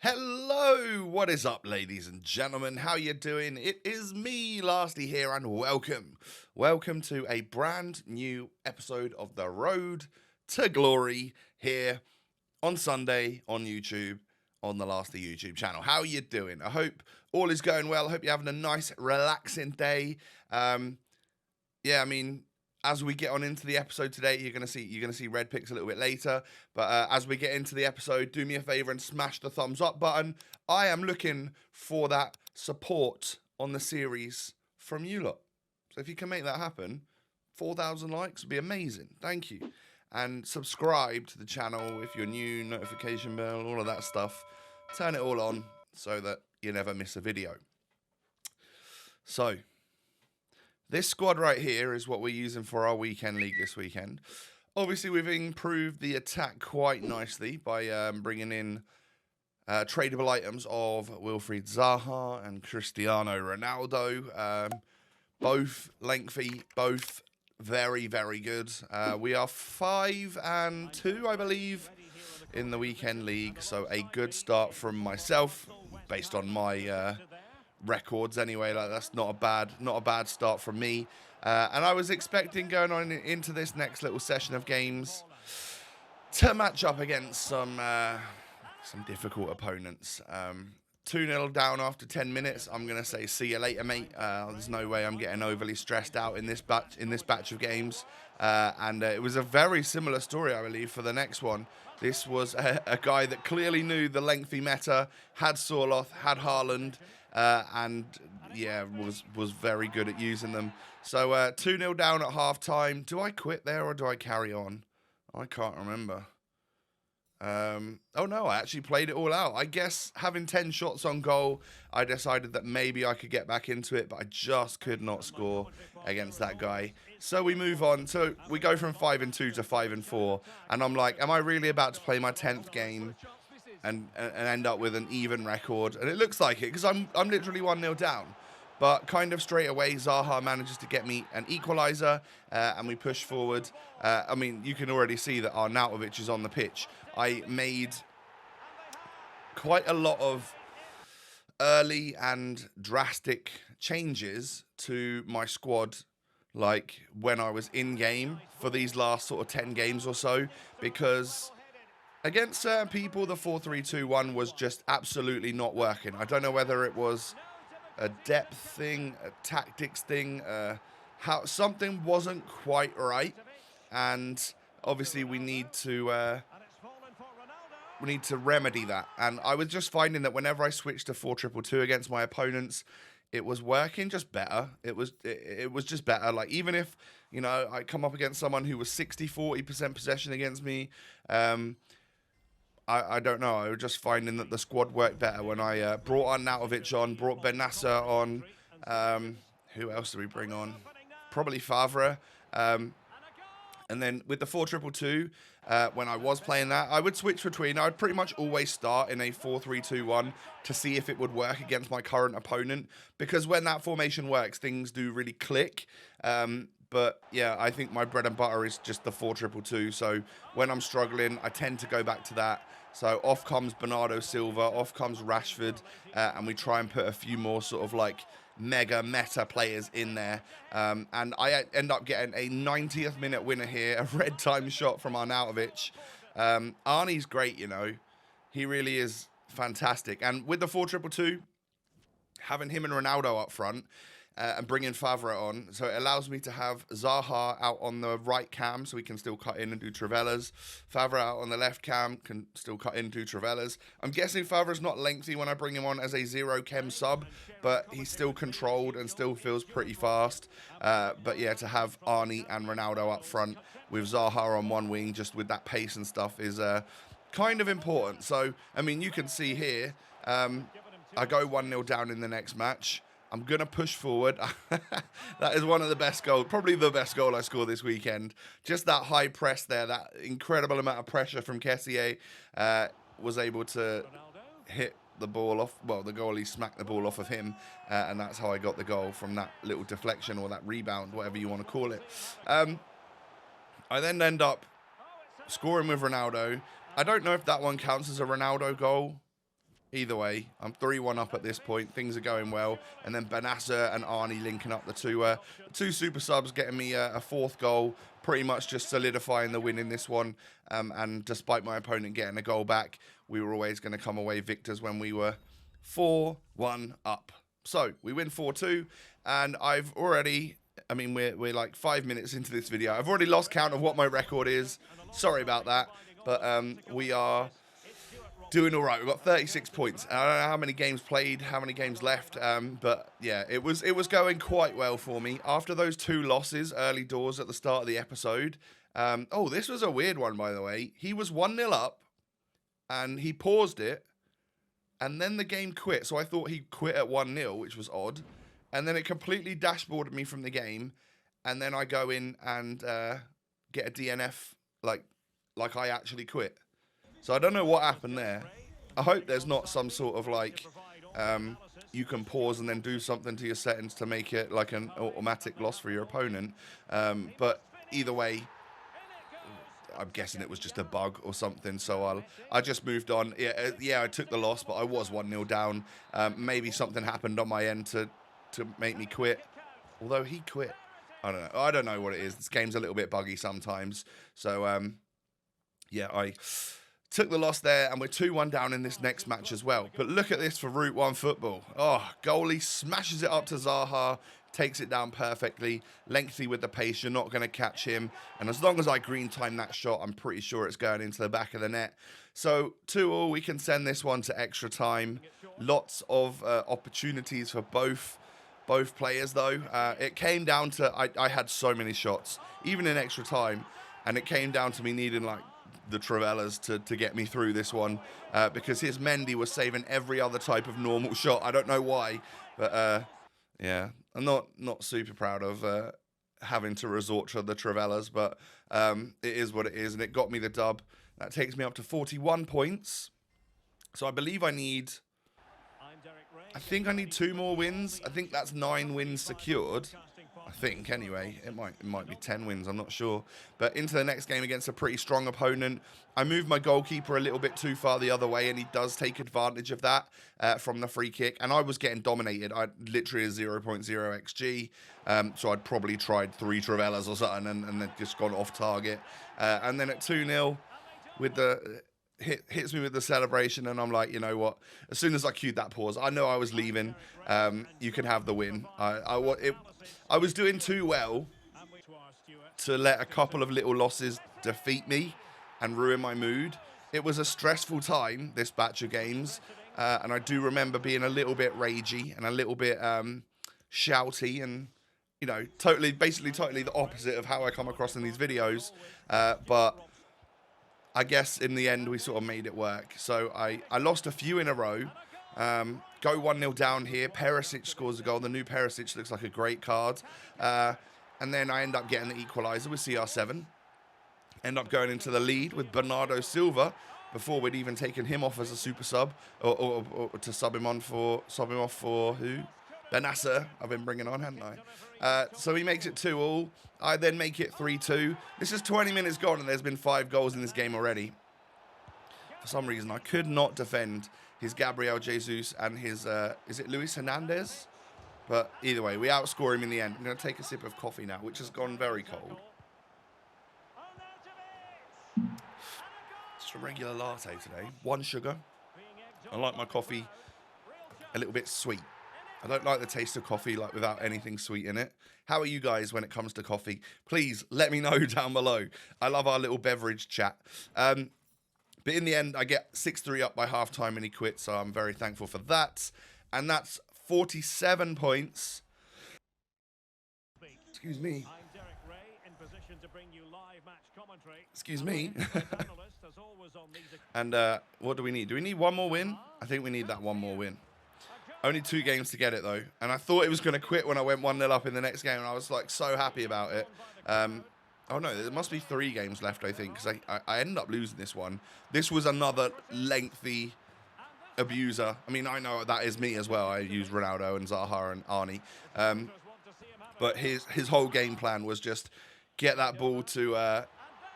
Hello, what is up, ladies and gentlemen? How you doing? It is me, Lastly here, and welcome to a brand new episode of The Road to Glory here on Sunday on YouTube on the Lastly YouTube channel. How you doing? I hope all is going well. I hope you're having a nice, relaxing day. As we get on into the episode today, you're gonna see red picks a little bit later. But as we get into the episode, do me a favor and smash the thumbs up button. I am looking for that support on the series from you lot. So if you can make that happen, 4,000 likes would be amazing. Thank you. And subscribe to the channel if you're new, notification bell, all of that stuff. Turn it all on so that you never miss a video. So this squad right here is what we're using for our weekend league this weekend. Obviously, we've improved the attack quite nicely by bringing in tradable items of Wilfried Zaha and Cristiano Ronaldo. Both lengthy, both very, very good. We are 5-2, I believe, in the weekend league. So a good start from myself, based on my records anyway. Like, that's not a bad start from me, and I was expecting going on into this next little session of games to match up against some difficult opponents. 2-0 down after 10 minutes. I'm gonna say see you later, mate. There's no way I'm getting overly stressed out in this batch of games, and it was a very similar story, I believe, for the next one. This was a guy that clearly knew the lengthy meta, had Sorloth, had Haaland, and yeah, was very good at using them. So 2-0 down at half time. Do I quit there or do I carry on? I can't remember. Oh no, I actually played it all out. I guess having 10 shots on goal, I decided that maybe I could get back into it, but I just could not score against that guy. So we move on. So we go from 5-2 to 5-4, and I'm like, am I really about to play my 10th game and end up with an even record? And it looks like it, because I'm literally 1-0 down. But kind of straight away, Zaha manages to get me an equaliser, and we push forward. I mean, you can already see that Arnautovic is on the pitch. I made quite a lot of early and drastic changes to my squad, like when I was in game for these last sort of 10 games or so, because against certain people, the 4-3-2-1 was just absolutely not working. I don't know whether it was a depth thing, a tactics thing, how something wasn't quite right, and obviously we need to remedy that. And I was just finding that whenever I switched to 4-2-2 against my opponents, it was working just better. It was just better. Like, even if, you know, I come up against someone who was 60-40% possession against me, I don't know. I was just finding that the squad worked better when I brought Arnautovic on, brought Ben Nasser on. Who else did we bring on? Probably Favre. And then with the 4-2-2, when I was playing that, I would switch between. I would pretty much always start in a 4-3-2-1 to see if it would work against my current opponent, because when that formation works, things do really click. But yeah, I think my bread and butter is just the 4-2-2. So when I'm struggling, I tend to go back to that. So off comes Bernardo Silva, off comes Rashford, and we try and put a few more sort of like mega meta players in there. And I end up getting a 90th minute winner here, a red time shot from Arnautovic. Arnie's great, you know. He really is fantastic. And with the 4-2-2, having him and Ronaldo up front, and bringing Favre on, so it allows me to have Zaha out on the right cam, so he can still cut in and do Travellas. Favre out on the left cam, can still cut in and do Travellas. I'm guessing Favre's not lengthy when I bring him on as a zero chem sub, but he's still controlled and still feels pretty fast. But yeah, to have Arnie and Ronaldo up front with Zaha on one wing, just with that pace and stuff, is kind of important. So, I mean, you can see here, I go 1-0 down in the next match. I'm going to push forward. That is one of the best goals, probably the best goal I scored this weekend. Just that high press there, that incredible amount of pressure from Kessié, was able to hit the ball off. Well, the goalie smacked the ball off of him, and that's how I got the goal, from that little deflection or that rebound, whatever you want to call it. I then end up scoring with Ronaldo. I don't know if that one counts as a Ronaldo goal. either way, I'm 3-1 up at this point. Things are going well. And then Benassa and Arnie linking up the two super subs, getting me a fourth goal, pretty much just solidifying the win in this one. And despite my opponent getting a goal back, we were always going to come away victors when we were 4-1 up. So we win 4-2, and I've already... I mean, we're like 5 minutes into this video. I've already lost count of what my record is. Sorry about that. But we are doing all right. We've got 36 points. I don't know how many games played, how many games left. But yeah, it was going quite well for me. After those 2 losses early doors at the start of the episode. Oh, this was a weird one, by the way. He was 1-0 up, and he paused it, and then the game quit. So I thought he quit at 1-0, which was odd. And then it completely dashboarded me from the game. And then I go in and get a DNF like I actually quit. So I don't know what happened there. I hope there's not some sort of like, you can pause and then do something to your settings to make it like an automatic loss for your opponent. But either way, I'm guessing it was just a bug or something. So I just moved on. Yeah, I took the loss, but I was 1-0 down. Maybe something happened on my end to make me quit, although he quit. I don't know what it is. This game's a little bit buggy sometimes. So yeah, I took the loss there, and we're 2-1 down in this next match as well. But look at this for Route 1 football. Oh, goalie smashes it up to Zaha, takes it down perfectly, lengthy with the pace. You're not going to catch him, and as long as I green time that shot, I'm pretty sure it's going into the back of the net. So 2-2, we can send this one to extra time. Lots of opportunities for both players, though. It came down to I had so many shots, even in extra time, and it came down to me needing like the Travellas to get me through this one, because his Mendy was saving every other type of normal shot. I don't know why, but yeah, I'm not super proud of having to resort to the Travellas, but it is what it is, and it got me the dub. That takes me up to 41 points. So I believe I think I need 2 more wins. I think that's 9 wins secured. I think, anyway. It might be 10 wins, I'm not sure. But into the next game against a pretty strong opponent. I moved my goalkeeper a little bit too far the other way, and he does take advantage of that from the free kick. And I was getting dominated. I literally a 0.0 XG. So I'd probably tried 3 Travellas or something, and they'd just gone off target. And then at 2-0, with the... hits me with the celebration, and I'm like, you know what? As soon as I cued that pause, I know I was leaving. You can have the win. I was doing too well to let a couple of little losses defeat me and ruin my mood. It was a stressful time, this batch of games, and I do remember being a little bit ragey and a little bit shouty, and you know, basically totally the opposite of how I come across in these videos. But I guess in the end, we sort of made it work. So I lost a few in a row. Go 1-0 down here. Perisic scores a goal. The new Perisic looks like a great card. And then I end up getting the equaliser with CR7. End up going into the lead with Bernardo Silva before we'd even taken him off as a super sub, or to sub him off for who? Benassa, I've been bringing on, hadn't I? So he makes it 2-2. I then make it 3-2. This is 20 minutes gone, and there's been 5 goals in this game already. For some reason, I could not defend his Gabriel Jesus and his, is it Luis Hernandez? But either way, we outscore him in the end. I'm going to take a sip of coffee now, which has gone very cold. Just a regular latte today. 1 sugar. I like my coffee a little bit sweet. I don't like the taste of coffee like without anything sweet in it. How are you guys when it comes to coffee? Please let me know down below. I love our little beverage chat. But in the end, I get 6-3 up by halftime, and he quits, so I'm very thankful for that. And that's 47 points. Excuse me. Excuse me. And what do we need? Do we need 1 more win? I think we need that 1 more win. Only 2 games to get it, though. And I thought it was going to quit when I went 1-0 up in the next game, and I was, like, so happy about it. Oh, no, there must be 3 games left, I think, because I ended up losing this one. This was another lengthy abuser. I mean, I know that is me as well. I use Ronaldo and Zaha and Arnie. But his whole game plan was just get that ball to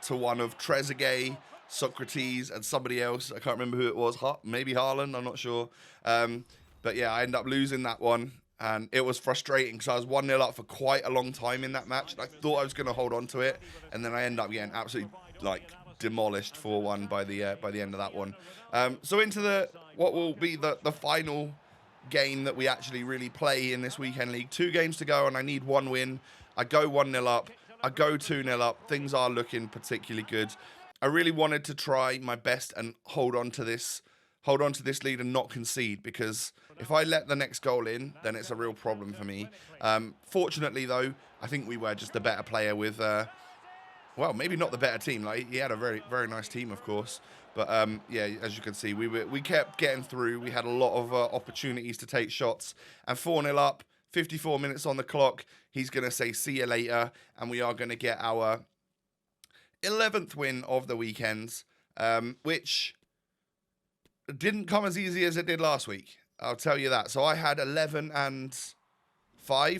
one of Trezeguet Socrates and somebody else. I can't remember who it was. Maybe Haaland. I'm not sure. But yeah, I ended up losing that one. And it was frustrating because I was 1-0 up for quite a long time in that match. And I thought I was going to hold on to it. And then I ended up getting absolutely, like, demolished 4-1 by the end of that one. So into what will be the final game that we actually really play in this weekend league. 2 games to go, and I need 1 win. I go 1-0 up. I go 2-0 up. Things are looking particularly good. I really wanted to try my best and hold on to this lead and not concede, because if I let the next goal in, then it's a real problem for me. Fortunately, though, I think we were just a better player with, well, maybe not the better team. Like, he had a very, very nice team, of course. But, yeah, as you can see, we kept getting through. We had a lot of opportunities to take shots. And 4-0 up, 54 minutes on the clock. He's going to say, see you later. And we are going to get our 11th win of the weekend, which didn't come as easy as it did last week. I'll tell you that. So I had 11-5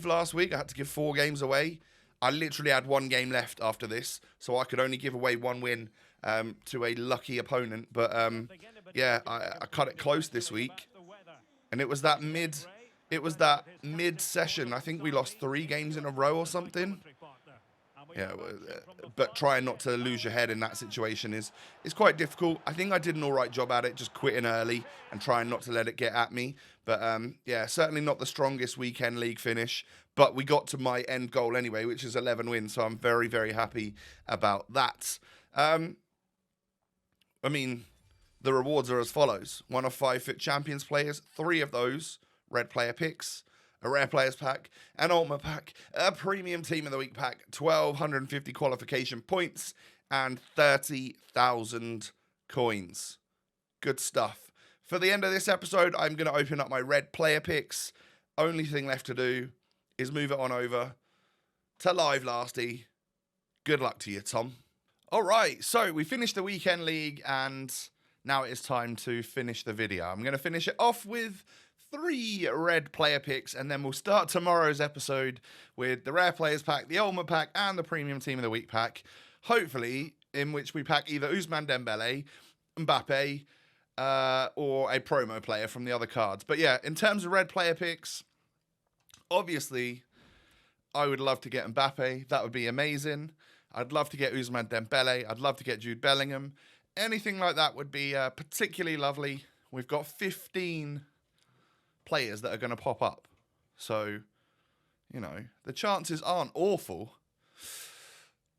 last week. I had to give 4 games away. I literally had 1 game left after this, so I could only give away 1 win to a lucky opponent. But yeah, I cut it close this week, and it was that mid session. I think we lost 3 games in a row or something. Yeah, but trying not to lose your head in that situation is quite difficult. I think I did an all right job at it, just quitting early and trying not to let it get at me. But yeah, certainly not the strongest weekend league finish. But we got to my end goal anyway, which is 11 wins. So I'm very, very happy about that. I mean, the rewards are as follows. 1 of 5 FUT Champions players, 3 of those red player picks, a rare players pack, an ultimate pack, a premium team of the week pack, 1,250 qualification points, and 30,000 coins. Good stuff. For the end of this episode, I'm going to open up my red player picks. Only thing left to do is move it on over to Live Lasty. Good luck to you, Tom. All right, so we finished the weekend league, and now it is time to finish the video. I'm going to finish it off with 3 red player picks, and then we'll start tomorrow's episode with the rare players pack, the ultimate pack, and the premium team of the week pack. Hopefully, in which we pack either Ousmane Dembele, Mbappe, or a promo player from the other cards. But yeah, in terms of red player picks, obviously, I would love to get Mbappe. That would be amazing. I'd love to get Ousmane Dembele. I'd love to get Jude Bellingham. Anything like that would be particularly lovely. We've got 15 players that are going to pop up. So, you know, the chances aren't awful.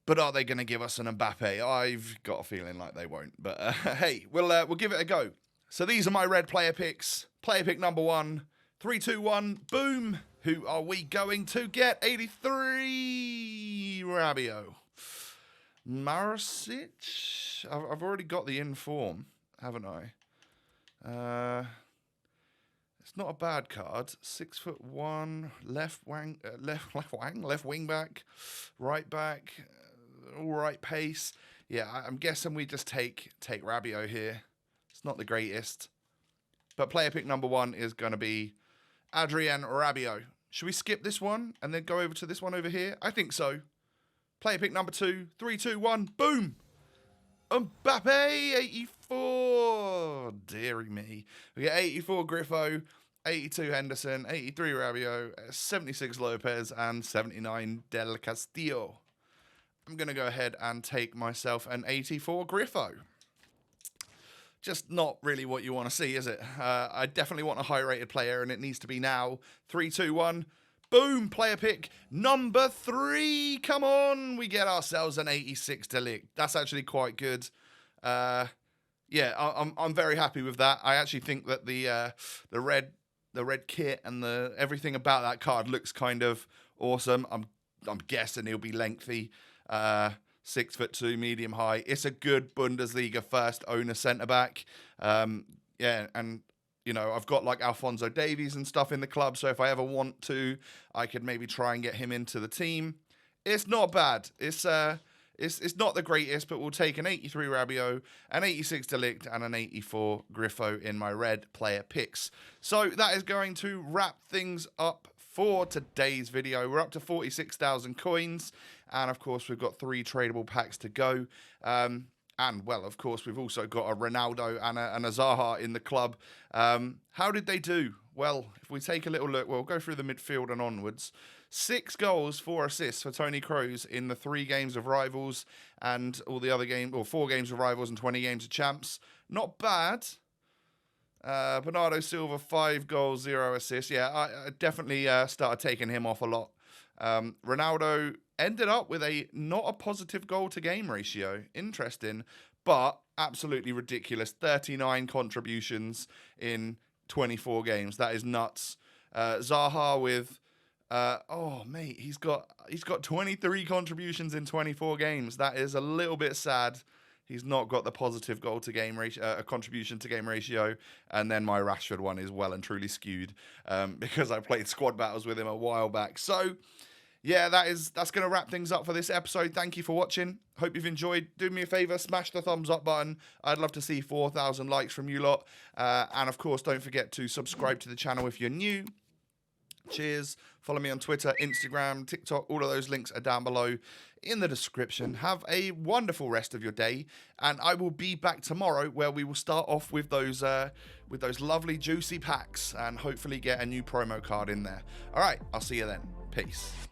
But are they going to give us an Mbappe? I've got a feeling like they won't. But hey, we'll give it a go. So these are my red player picks. Player pick number 1, 3, 2, 1, boom. Who are we going to get? 83 Rabiot. Marasic? I've already got the inform, haven't I? It's not a bad card. 6'1", left wing back, right back, all right pace. Yeah, I'm guessing we just take Rabiot here. It's not the greatest, but player pick number 1 is going to be Adrien Rabiot. Should we skip this one and then go over to this one over here? I think so. Player pick number 2, 3, 2, 1, boom! Mbappe, 84. Deary me. We get 84 Griffo, 82 Henderson, 83 Rabiot, 76 Lopez, and 79 Del Castillo. I'm going to go ahead and take myself an 84 Griffo. Just not really what you want to see, is it? I definitely want a high-rated player, and it needs to be now. 3, 2, 1. Boom, player pick number 3. Come on, we get ourselves an 86 De Ligt. That's actually quite good. Yeah, I'm very happy with that. I actually think that the red kit and everything about that card looks kind of awesome. I'm guessing he'll be lengthy. 6'2", medium height. It's a good Bundesliga first owner centre back. Yeah, and you know, I've got like Alphonso Davies and stuff in the club, so if I ever want to, I could maybe try and get him into the team. It's not bad. It's not the greatest, but we'll take an 83 Rabiot, an 86 De Ligt, and an 84 Griffo in my red player picks. So that is going to wrap things up for today's video. We're up to 46,000 coins, and of course we've got 3 tradable packs to go. And, well, of course, we've also got a Ronaldo and a Zaha in the club. How did they do? Well, if we take a little look, we'll go through the midfield and onwards. 6 goals, 4 assists for Toni Kroos in the 3 games of Rivals and all the other games, or 4 games of Rivals and 20 games of Champs. Not bad. Bernardo Silva, 5 goals, 0 assists. Yeah, I definitely started taking him off a lot. Ronaldo ended up with not a positive goal to game ratio. Interesting, but absolutely ridiculous. 39 contributions in 24 games. That is nuts. Zaha with mate, he's got 23 contributions in 24 games. That is a little bit sad. He's not got the positive goal to game ratio, contribution to game ratio, and then my Rashford one is well and truly skewed because I played squad battles with him a while back. So, yeah, that's going to wrap things up for this episode. Thank you for watching. Hope you've enjoyed. Do me a favor, smash the thumbs up button. I'd love to see 4,000 likes from you lot, and of course, don't forget to subscribe to the channel if you're new. Cheers. Follow me on Twitter, Instagram, TikTok. All of those links are down below in the description. Have a wonderful rest of your day, and I will be back tomorrow where we will start off with those lovely juicy packs and hopefully get a new promo card in there. All right, I'll see you then. Peace.